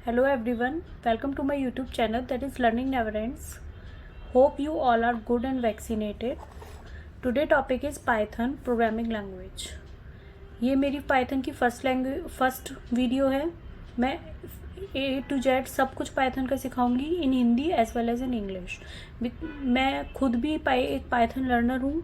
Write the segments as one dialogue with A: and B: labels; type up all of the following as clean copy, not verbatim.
A: Hello everyone, welcome to my YouTube channel that is Learning Never Ends. Hope you all are good and vaccinated. Today topic is Python programming language. ये मेरी Python की first video है. मैं A to Z सब कुछ Python का सिखाऊंगी in Hindi as well as in English. मैं खुद भी एक Python लर्नर हूँ.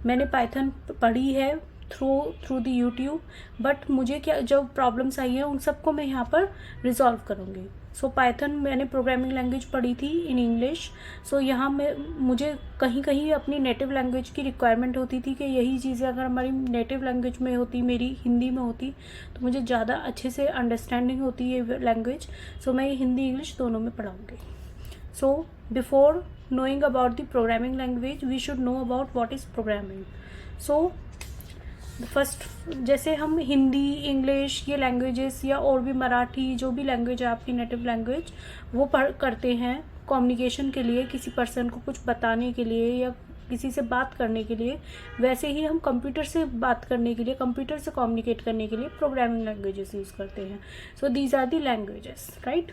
A: मैंने Python पढ़ी है थ्रू द यूट्यूब, बट मुझे क्या जो प्रॉब्लम्स आई हैं उन सबको मैं यहाँ पर रिजॉल्व करूँगी. सो पाइथन मैंने प्रोग्रामिंग लैंग्वेज पढ़ी थी इन इंग्लिश. सो यहाँ मुझे कहीं कहीं अपनी नेटिव लैंग्वेज की रिक्वायरमेंट होती थी कि यही चीज़ें अगर हमारी नेटिव लैंग्वेज में होती, मेरी हिंदी में होती, तो मुझे ज़्यादा अच्छे से अंडरस्टैंडिंग होती है लैंग्वेज. सो मैं हिंदी इंग्लिश दोनों में पढ़ाऊँगी. So before knowing about the programming language we should know about what is programming. So first, जैसे हम हिंदी, इंग्लिश, ये लैंग्वेजेस या और भी मराठी, जो भी लैंग्वेज है आपकी नेटिव लैंग्वेज, वो करते हैं कम्युनिकेशन के लिए, किसी पर्सन को कुछ बताने के लिए या किसी से बात करने के लिए, वैसे ही हम कंप्यूटर से बात करने के लिए, कंप्यूटर से कम्युनिकेट करने के लिए प्रोग्रामिंग लैंग्वेजेस यूज़ करते हैं. So these are the languages, right.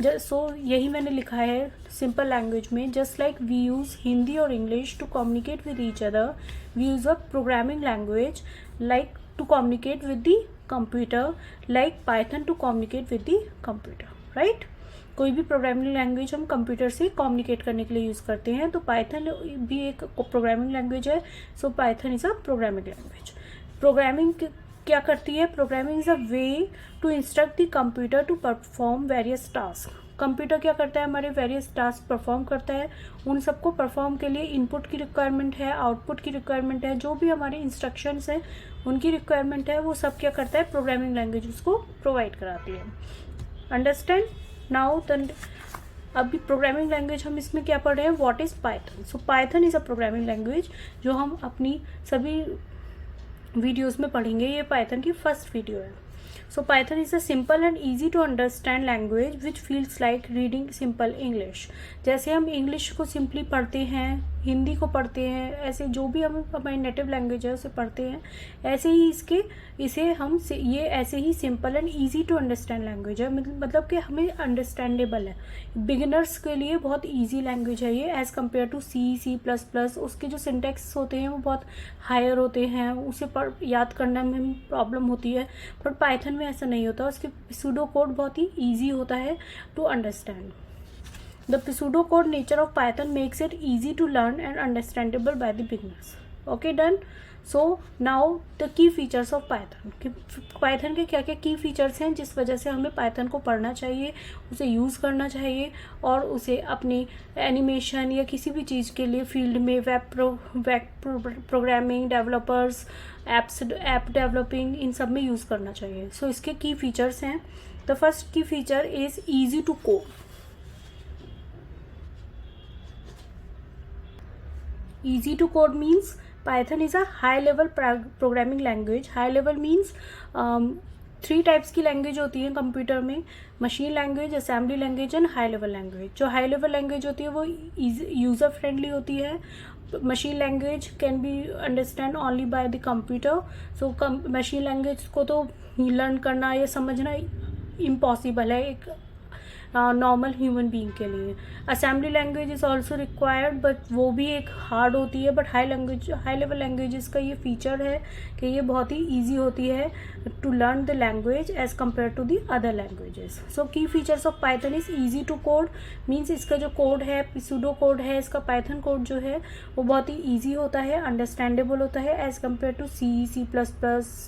A: So यही मैंने लिखा है सिंपल लैंग्वेज में. Just like we use Hindi और English to communicate with each other, we use a programming language like to communicate with the computer, like Python to communicate with the computer, right. कोई भी programming language हम computer से communicate करने के लिए use करते हैं, तो पाइथन भी एक प्रोग्रामिंग लैंग्वेज है. So Python is a programming language. Programming क्या करती है? Programming is a way to instruct the computer to perform various task. Computer क्या करता है? हमारे वेरियस टास्क परफॉर्म करता है. उन सबको परफॉर्म के लिए इनपुट की रिक्वायरमेंट है, आउटपुट की रिक्वायरमेंट है, जो भी हमारे इंस्ट्रक्शंस हैं उनकी रिक्वायरमेंट है, वो सब क्या करता है? प्रोग्रामिंग लैंग्वेज उसको प्रोवाइड कराती है. Understand now. अभी प्रोग्रामिंग लैंग्वेज हम इसमें क्या पढ़ रहे हैं? What is Python. So Python is a programming language जो हम अपनी सभी वीडियोज़ में पढ़ेंगे. ये पाइथन की फर्स्ट वीडियो है. So Python is a simple and easy to understand language which feels like reading simple English. जैसे हम इंग्लिश को सिंपली पढ़ते हैं, हिंदी को पढ़ते हैं, ऐसे जो भी हम हमारी नेटिव लैंग्वेज है उसे पढ़ते हैं, ऐसे ही ये ऐसे ही simple and easy to understand language है. मतलब कि हमें अंडरस्टैंडेबल है. बिगिनर्स के लिए बहुत इजी लैंग्वेज है ये एज़ कम्पेयर टू C++. उसके जो सिंटेक्स होते हैं वो बहुत हायर होते हैं, उसे याद करने में प्रॉब्लम होती है. बट पाइथन में ऐसा नहीं होता. उसके pseudo कोड बहुत ही ईजी होता है to understand. The pseudocode nature of Python makes it easy to learn and understandable by the beginners. Okay, done. So now the key features of Python. Python के क्या क्या की फीचर्स हैं जिस वजह से हमें Python को पढ़ना चाहिए, उसे यूज़ करना चाहिए और उसे अपनी एनिमेशन या किसी भी चीज़ के लिए फील्ड में web programming, developers, app developing, इन सब में यूज़ करना चाहिए. सो इसके की फीचर्स हैं. The first key feature is easy to code. Easy to code means Python is a high level programming language. High level means 3 types की language होती है कंप्यूटर में: machine language, assembly language and high level language. जो high level language होती है वो user friendly होती है. Machine language can be understand only by the computer. So machine language को तो लर्न करना या समझना इम्पॉसिबल है एक नॉर्मल ह्यूमन बीइंग के लिए. Assembly language is also required, but वो भी एक हार्ड होती है. बट हाई लेवल लैंग्वेजेस का ये फीचर है कि ये बहुत ही ईजी होती है to learn the language as compare to the other languages. So key features of Python is easy to code. Means इसका जो कोड है, pseudo कोड है, इसका पाइथन कोड जो है वो बहुत ही ईजी होता है, अंडरस्टैंडेबल होता है as compare to C++,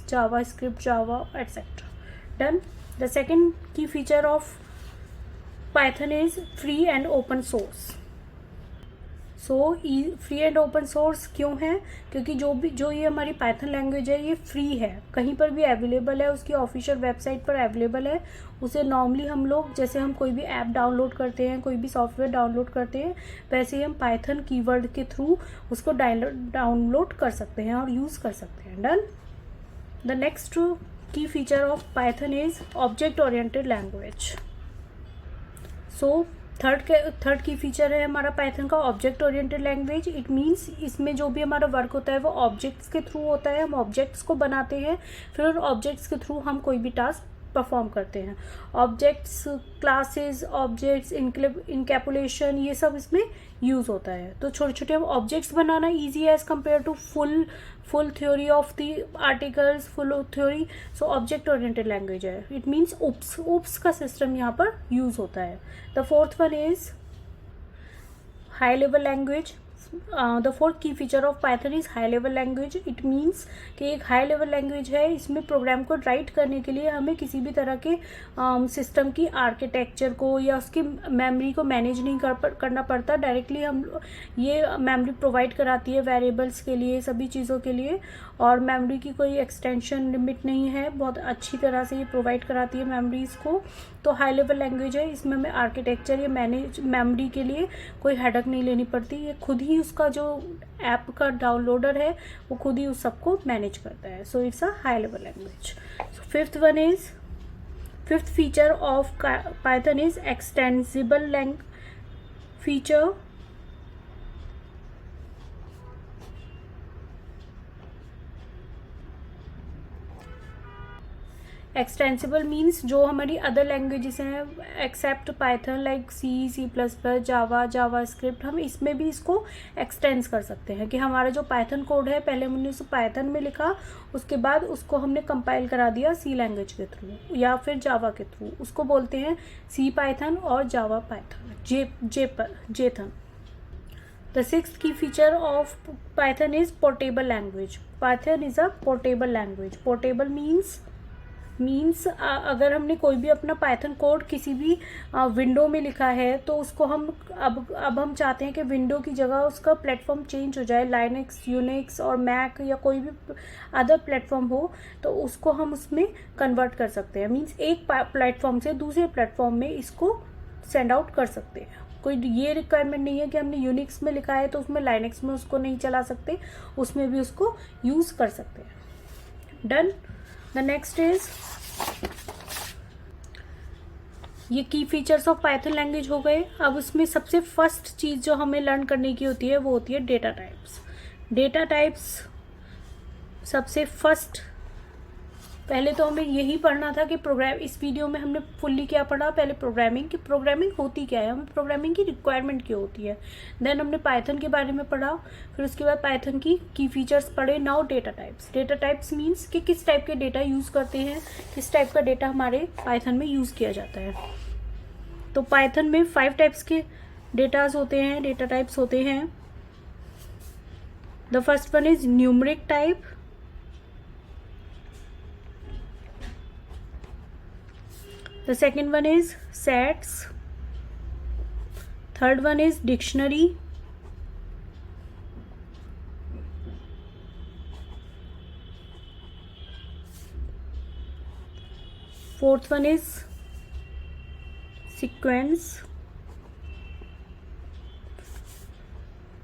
A: JavaScript, Java etcetera. Done. The second key feature of Python is free and open source. So free and open source क्यों है? क्योंकि जो ये हमारी Python लैंग्वेज है ये फ्री है, कहीं पर भी अवेलेबल है, उसकी ऑफिशियल वेबसाइट पर अवेलेबल है. उसे नॉर्मली हम लोग, जैसे हम कोई भी ऐप डाउनलोड करते हैं, कोई भी सॉफ्टवेयर डाउनलोड करते हैं, वैसे ही हम Python कीवर्ड के थ्रू उसको डाउनलोड कर सकते हैं और यूज़ कर सकते हैं. डन. द नेक्स्ट की feature of Python is object oriented language. So third की फीचर है हमारा पाइथन का object oriented language. It means इसमें जो भी हमारा वर्क होता है वो ऑब्जेक्ट्स के थ्रू होता है. हम ऑब्जेक्ट्स को बनाते हैं, फिर ऑब्जेक्ट्स के थ्रू हम कोई भी टास्क परफॉर्म करते हैं। ऑब्जेक्ट्स, क्लासेस, ऑब्जेक्ट्स, इनकैपुलेशन, ये सब इसमें यूज़ होता है। तो छोटे छोटे ऑब्जेक्ट्स बनाना ईजी है as compare to full theory of the articles, full theory. So object oriented language है। इट मीन्स उप्स का सिस्टम यहाँ पर यूज़ होता है। The fourth one is high level language. The fourth key feature of Python is high level language. It means कि एक high level language है, इसमें प्रोग्राम को राइट करने के लिए हमें किसी भी तरह के सिस्टम की आर्किटेक्चर को या उसकी मेमोरी को मैनेज नहीं करना पड़ता। डायरेक्टली हम ये मेमोरी प्रोवाइड कराती है वेरिएबल्स के लिए, सभी चीज़ों के लिए, और मेमोरी की कोई एक्सटेंशन लिमिट नहीं है। बहुत अच्छी तरह से ये प्रोवाइड कराती है मेमोरीज़ को। तो हाई लेवल लैंग्वेज है, इसमें हमें आर्किटेक्चर या मैनेज मेमोरी के लिए कोई हेडक नहीं लेनी पड़ती। ये खुद ही उसका जो ऐप का डाउनलोडर है वो खुद ही उस सबको मैनेज करता है। So it's a high level language. So fifth feature of Python is extensible feature. Extensible means जो हमारी अदर लैंग्वेजेस हैं except Python, like C plus plus, JavaScript, हम इसमें भी इसको एक्सटेंस कर सकते हैं। कि हमारा जो पाइथन कोड है, पहले हमने उसे पाइथन में लिखा, उसके बाद उसको हमने कंपाइल करा दिया सी लैंग्वेज के थ्रू या फिर जावा के थ्रू। उसको बोलते हैं सी पाइथन और जावा पाइथन, जेथन। द सिक्स्थ की feature of Python is portable language. Python is a portable language. Portable means अगर हमने कोई भी अपना पाइथन कोड किसी भी विंडो में लिखा है, तो उसको हम अब हम चाहते हैं कि विंडो की जगह उसका प्लेटफॉर्म चेंज हो जाए, लाइनक्स, यूनिक्स और मैक या कोई भी अदर प्लेटफॉर्म हो, तो उसको हम उसमें कन्वर्ट कर सकते हैं। मीन्स एक प्लेटफॉर्म से दूसरे प्लेटफॉर्म में इसको सेंड आउट कर सकते हैं। कोई ये रिक्वायरमेंट नहीं है कि हमने यूनिक्स में लिखा है तो उसमें लाइनक्स में उसको नहीं चला सकते, उसमें भी उसको यूज़ कर सकते हैं। डन। द नेक्स्ट इज, ये की फीचर्स ऑफ पाइथन लैंग्वेज हो गए। अब उसमें सबसे फर्स्ट चीज़ जो हमें लर्न करने की होती है वो होती है डेटा टाइप्स। डेटा टाइप्स सबसे फर्स्ट, पहले तो हमें यही पढ़ना था कि प्रोग्राम, इस वीडियो में हमने फुल्ली क्या पढ़ा, पहले प्रोग्रामिंग की, प्रोग्रामिंग होती क्या है, हमें प्रोग्रामिंग की रिक्वायरमेंट क्यों होती है। देन हमने पाइथन के बारे में पढ़ा, फिर उसके बाद पाइथन की फीचर्स पढ़े। Now data types. Data types means कि किस टाइप के डेटा यूज़ करते हैं, किस टाइप का डेटा हमारे पाइथन में यूज़ किया जाता है। तो पाइथन में 5 टाइप्स के डेटाज होते हैं, डेटा टाइप्स होते हैं। The first one is numeric type. The second one is sets. Third one is dictionary. Fourth one is sequence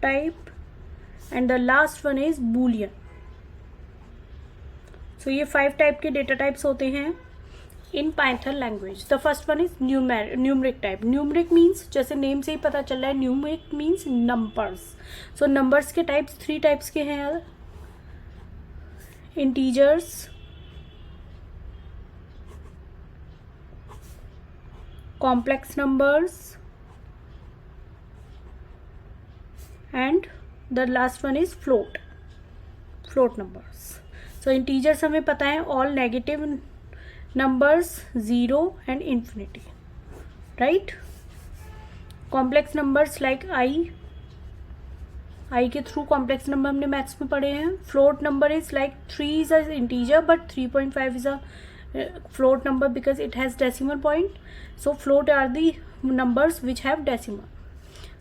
A: type, and the last one is boolean. So ये 5 type के data types होते हैं in Python language. The first one is numeric type. Numeric means, जैसे name से ही पता चल रहा है, न्यूमरिक मीन्स नंबर्स। सो नंबर्स के टाइप्स 3 टाइप्स के हैं। Integers, complex numbers, and the last one is float numbers. So integers हमें पता है all negative numbers 0 and infinity, right? Complex numbers like I के थ्रू कॉम्प्लेक्स नंबर हमने maths में पढ़े हैं। Float number is like 3 is a integer but 3.5 is a float number because it has decimal point. So float are the numbers which have decimal.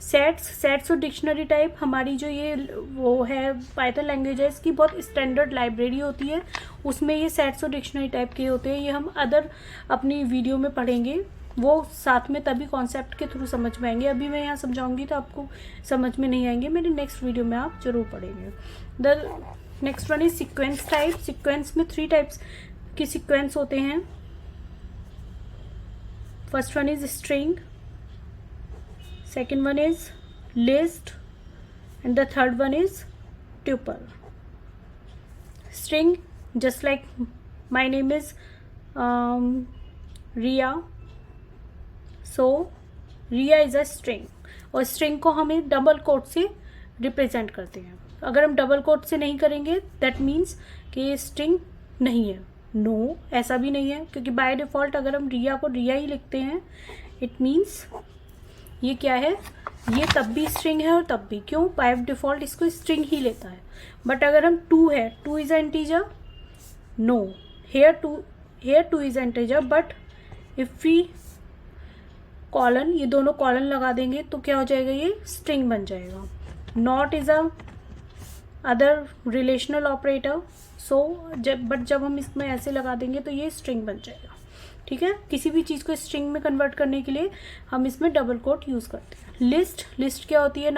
A: Sets और dictionary type, हमारी जो ये वो है पाइथन लैंग्वेज है, इसकी बहुत स्टैंडर्ड लाइब्रेरी होती है, उसमें ये सेट्स और डिक्शनरी टाइप के होते हैं। ये हम अदर अपनी वीडियो में पढ़ेंगे, वो साथ में तभी कॉन्सेप्ट के थ्रू समझ में आएंगे। अभी मैं यहाँ समझाऊंगी तो आपको समझ में नहीं आएंगे, मेरे नेक्स्ट वीडियो में आप जरूर पढ़ेंगे। The next one is sequence type. Sequence में 3 टाइप्स के सीक्वेंस होते हैं। First one is string, second one is list, and the third one is tuple. String, just like my name is Riya. So Riya is a string, और string को हमें double coat से represent करते हैं। अगर हम डबल कोट से नहीं करेंगे दैट मीन्स कि ये स्ट्रिंग नहीं है। नो, ऐसा भी नहीं है, क्योंकि बाय डिफ़ॉल्ट अगर हम रिया को रिया ही लिखते हैं इट मीन्स ये क्या है, ये तब भी स्ट्रिंग है और तब भी। क्यों? बाय डिफ़ॉल्ट इसको स्ट्रिंग ही लेता है। बट अगर हम टू है, two is a integer, no, here two is a integer, but if we colon, ये दोनों कॉलन लगा देंगे तो क्या हो जाएगा, ये स्ट्रिंग बन जाएगा। Not is a other relational operator, so जब हम इसमें ऐसे लगा देंगे तो ये स्ट्रिंग बन जाएगा। ठीक है, किसी भी चीज़ को स्ट्रिंग में कन्वर्ट करने के लिए हम इसमें डबल कोट यूज़ करते हैं। लिस्ट क्या होती है,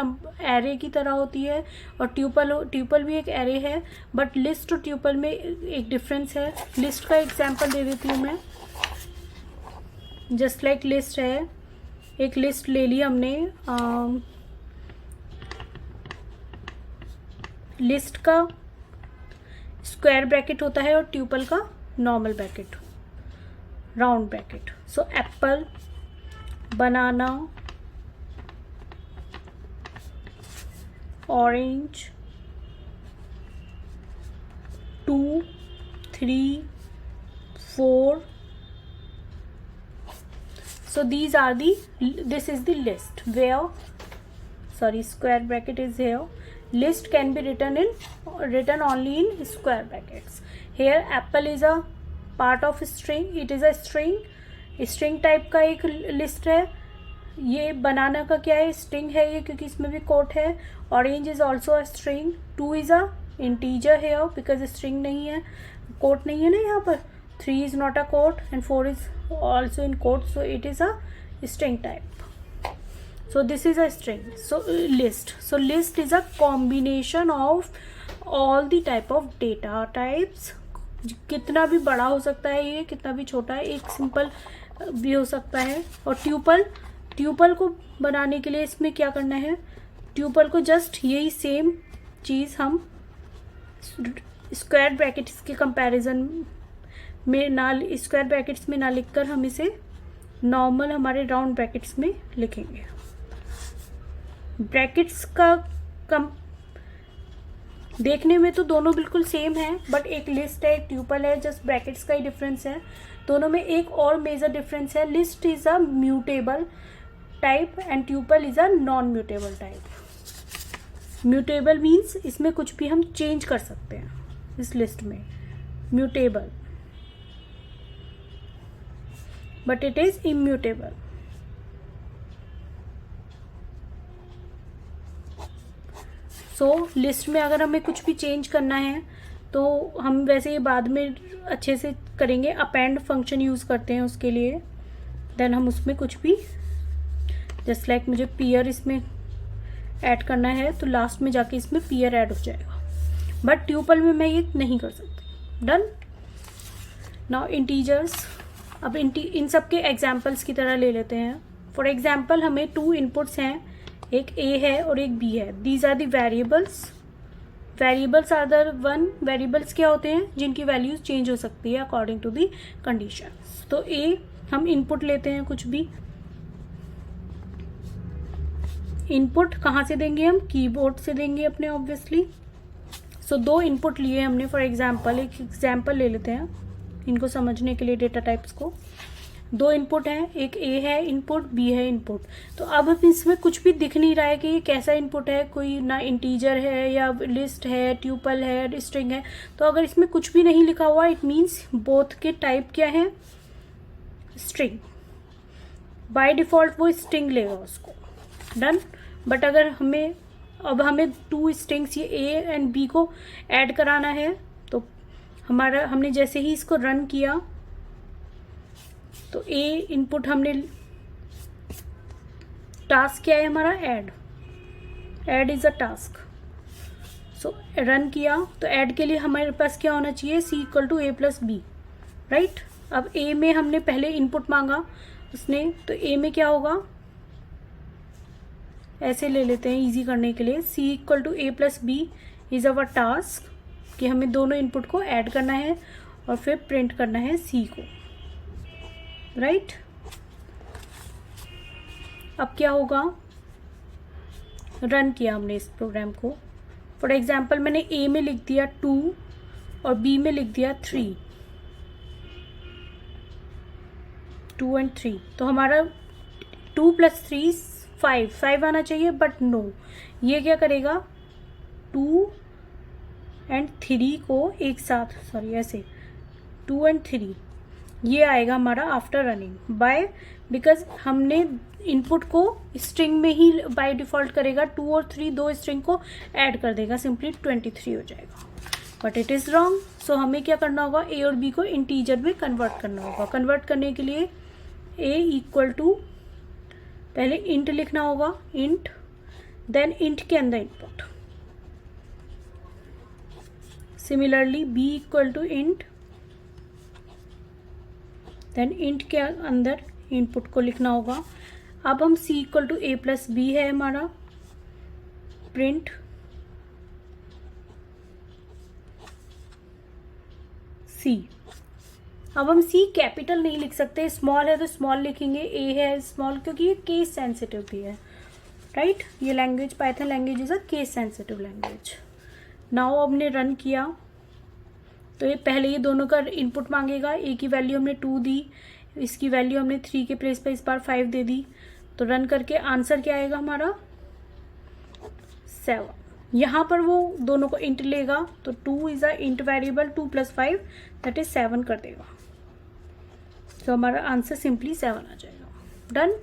A: एरे की तरह होती है, और ट्यूपल भी एक एरे है, बट लिस्ट और ट्यूपल में एक डिफरेंस है। लिस्ट का एग्जांपल दे देती हूँ मैं। जस्ट लाइक लिस्ट है, एक लिस्ट ले ली हमने, लिस्ट का स्क्वायर ब्रैकेट होता है और ट्यूपल का normal bracket, round bracket. So Apple, banana, orange, 2, 3, 4. So these are this is the list where, sorry, square bracket is here. List can be written only in square brackets. Here apple is a part of string. It is a string type का एक list है। ये बनाना का क्या है, string है ये, क्योंकि इसमें भी कोट है। Orange is also a string. 2 is a integer है बिकॉज स्ट्रिंग नहीं है, कोट नहीं है ना यहाँ पर। 3 is not a quote and 4 is also in quote, so it is a string type. So this is a string. So list. So list is a combination of all the type of data types. कितना भी बड़ा हो सकता है ये, कितना भी छोटा है, एक सिंपल भी हो सकता है। और ट्यूपल को बनाने के लिए इसमें क्या करना है, ट्यूपल को जस्ट यही सेम चीज़ हम स्क्वायर ब्रैकेट्स के कंपैरिजन में स्क्वायर ब्रैकेट्स में ना लिखकर हम इसे नॉर्मल हमारे राउंड ब्रैकेट्स में लिखेंगे। ब्रैकेट्स का देखने में तो दोनों बिल्कुल सेम है, बट एक लिस्ट है, एक ट्यूपल है, जस्ट ब्रैकेट्स का ही डिफरेंस है। दोनों में एक और मेजर डिफरेंस है, list is a mutable type and tuple is a non mutable type. Mutable means इसमें कुछ भी हम चेंज कर सकते हैं इस लिस्ट में, mutable, but it is immutable. So list में अगर हमें कुछ भी चेंज करना है तो हम वैसे ये बाद में अच्छे से करेंगे, अपेंड फंक्शन यूज़ करते हैं उसके लिए। देन हम उसमें कुछ भी जस्ट लाइक मुझे पीयर इसमें ऐड करना है तो लास्ट में जाके इसमें पीयर ऐड हो जाएगा, बट ट्यूपल में मैं ये नहीं कर सकती। डन। नाउ इंटीजर्स, अब इन सब के एग्जाम्पल्स की तरह ले लेते हैं। फॉर एग्जाम्पल हमें 2 इनपुट्स हैं, एक A है और एक B है। These are the variables. Variables are the one, variables क्या होते हैं जिनकी वैल्यूज चेंज हो सकती है अकॉर्डिंग टू दी कंडीशंस। तो A हम इनपुट लेते हैं कुछ भी, इनपुट कहाँ से देंगे हम, कीबोर्ड से देंगे अपने ऑब्वियसली। सो 2 इनपुट लिए हमने। फॉर एग्जाम्पल एक एग्जाम्पल ले लेते हैं इनको समझने के लिए, डेटा टाइप्स को। 2 इनपुट हैं, एक A है इनपुट, B है इनपुट। तो अब इसमें कुछ भी दिख नहीं रहा है कि ये कैसा इनपुट है, कोई ना इंटीजर है या लिस्ट है, ट्यूपल है, स्ट्रिंग है। तो अगर इसमें कुछ भी नहीं लिखा हुआ इट मीन्स बोथ के टाइप क्या है, स्ट्रिंग। बाय डिफ़ॉल्ट वो स्ट्रिंग लेगा उसको। डन। बट अगर हमें 2 स्ट्रिंग्स ये A एंड B को ऐड कराना है तो हमने जैसे ही इसको रन किया तो A इनपुट हमने, टास्क क्या है हमारा, add is a task. So run किया तो ऐड के लिए हमारे पास क्या होना चाहिए, C = A + B, राइट। अब A में हमने पहले इनपुट मांगा उसने, तो A में क्या होगा, ऐसे ले लेते हैं इजी करने के लिए। C = A + B is our task, कि हमें दोनों इनपुट को ऐड करना है और फिर प्रिंट करना है C को। राइट। अब क्या होगा, रन किया हमने इस प्रोग्राम को। फॉर एग्जाम्पल मैंने ए में लिख दिया 2 और बी में लिख दिया 3, 2 and 3, तो हमारा 2 + 3 5 आना चाहिए, बट नो, ये क्या करेगा 2 and 3 को एक साथ, सॉरी ऐसे 2 and 3 ये आएगा हमारा आफ्टर रनिंग बाय, बिकॉज हमने इनपुट को स्ट्रिंग में ही बाय डिफ़ॉल्ट करेगा, 2 और 3 दो स्ट्रिंग को ऐड कर देगा, सिंपली 23 हो जाएगा, बट इट इज़ रॉन्ग। सो हमें क्या करना होगा, ए और बी को इंटीजर में कन्वर्ट करना होगा। कन्वर्ट करने के लिए ए इक्वल टू पहले इंट लिखना होगा, इंट, देन इंट के अंदर input. Similarly b equal to int, then int के अंदर इनपुट को लिखना होगा। अब हम c equal to a + b है हमारा, प्रिंट c। अब हम c कैपिटल नहीं लिख सकते, स्मॉल है तो स्मॉल लिखेंगे, a है स्मॉल, क्योंकि ये केस सेंसिटिव भी है, राइट। ये language, Python language is a case sensitive language. Now हमने रन किया तो ये पहले ये दोनों का इनपुट मांगेगा। ए की वैल्यू हमने 2 दी, इसकी वैल्यू हमने 3 के प्लेस पे इस बार 5 दे दी, तो रन करके आंसर क्या आएगा हमारा 7। यहाँ पर वो दोनों को इंट लेगा, तो 2 is a int variable, 2 + 5 that is 7 कर देगा, तो हमारा आंसर सिंपली 7 आ जाएगा। Done.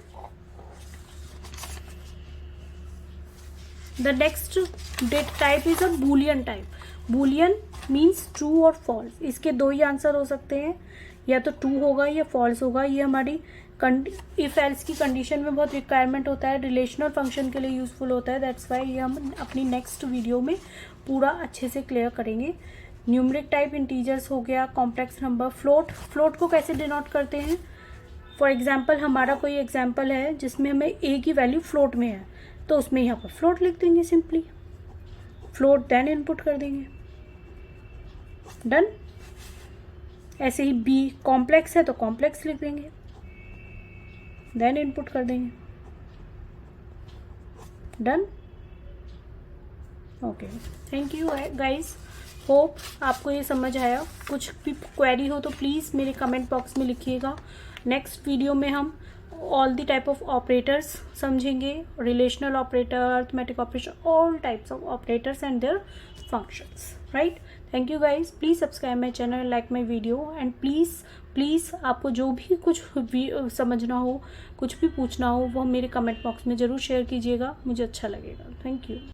A: The next data type is a boolean type. Boolean means true और फॉल्स, इसके दो ही आंसर हो सकते हैं, या तो ट्रू होगा या फॉल्स होगा। ये हमारी इफ एल्स की कंडीशन में बहुत रिक्वायरमेंट होता है, रिलेशनल फंक्शन के लिए यूजफुल होता है, दैट्स वाई ये हम अपनी नेक्स्ट वीडियो में पूरा अच्छे से क्लियर करेंगे। न्यूमरिक टाइप इंटीजर्स हो गया, कॉम्प्लेक्स नंबर, फ्लोट। फ्लोट को कैसे डिनोट करते हैं, फॉर एग्जाम्पल हमारा कोई एग्जाम्पल है जिसमें हमें ए की वैल्यू फ्लोट में है, तो उसमें यहाँ पर फ्लोट लिख देंगे, सिंपली फ्लोट, देन इनपुट कर देंगे। डन। ऐसे ही बी कॉम्प्लेक्स है तो कॉम्प्लेक्स लिख देंगे, देन इनपुट कर देंगे। Done. Okay, thank you guys, hope आपको ये समझ आया। कुछ भी क्वेरी हो तो प्लीज़ मेरे कमेंट बॉक्स में लिखिएगा। नेक्स्ट वीडियो में हम all the type of operators समझेंगे, relational operator, arithmetic operator, all types of operators and their functions, right. Thank you guys, please subscribe my channel, like my video, and please आपको जो भी कुछ समझना हो, कुछ भी पूछना हो, वो मेरे कमेंट बॉक्स में ज़रूर शेयर कीजिएगा, मुझे अच्छा लगेगा। Thank you.